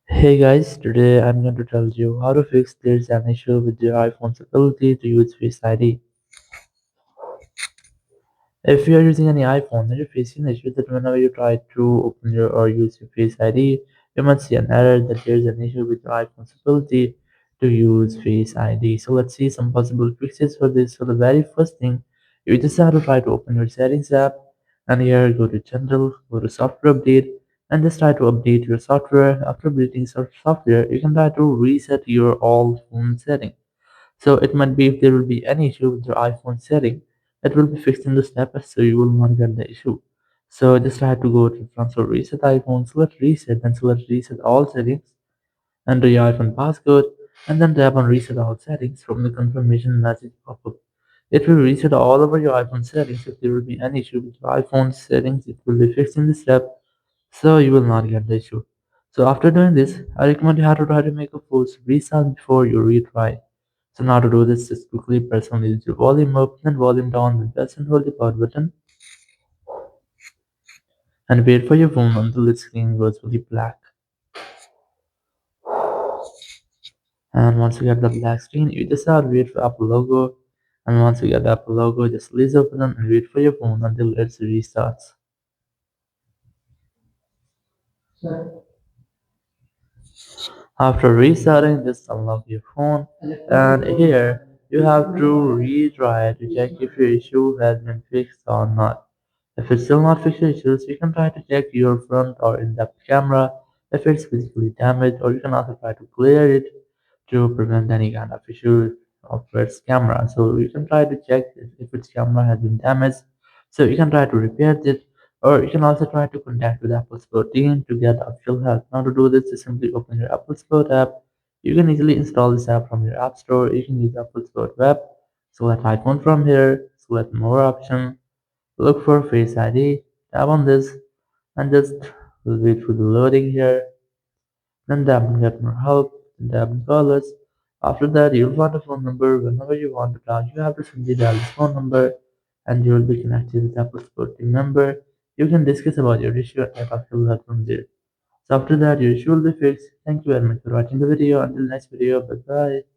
Hey guys, today I'm going to tell you how to fix there's an issue with your iPhone's ability to use Face ID. If you are using any iPhone and you're facing an issue that whenever you try to open your or use your Face ID, you might see an error that there's an issue with your iPhone's ability to use Face ID. So let's see some possible fixes for this. So the very first thing, you just have to try to open your settings app and here go to general, go to software update and just try to update your software. After updating software, you can try to reset your all phone setting. So it might be if there will be any issue with your iPhone setting, it will be fixed in the step so you will not get the issue. So just try to go to transfer reset iPhone, select reset, then select reset all settings, enter your iPhone passcode, and then tap on reset all settings from the confirmation message pop up. It will reset all over your iPhone settings. If there will be any issue with your iPhone settings, it will be fixed in this step so you will not get the issue. So after doing this, I recommend you have to try to make a force restart before you retry. So now to do this, just quickly press on the volume up and volume down, then press and hold the power button and wait for your phone until the screen goes fully black. And once you get the black screen, you just have to wait for Apple logo. And once you get the Apple logo, just release the button and wait for your phone until it restarts. After restarting, just unlock your phone, and here you have to retry to check if your issue has been fixed or not. If it's still not fixed issues, you can try to check your front or in-depth camera if it's physically damaged, or you can also try to clear it to prevent any kind of issue of its camera. So you can try to check if its camera has been damaged. So you can try to repair it, or you can also try to contact with Apple Support team to get official help. Now to do this, just simply open your Apple Support app. You can easily install this app from your App Store. You can use Apple Support Web. Select iPhone from here. Select More option. Look for Face ID. Tap on this and just wait for the loading here. Then tap on Get More Help. Then tap on Call Us. After that, you'll find a phone number. Whenever you want to dial, you have to simply dial this phone number and you will be connected with Apple Support team member. You can discuss about your issue and get actual help from there. So after that, your issue will be fixed. Thank you very much for watching the video. Until next video, bye bye.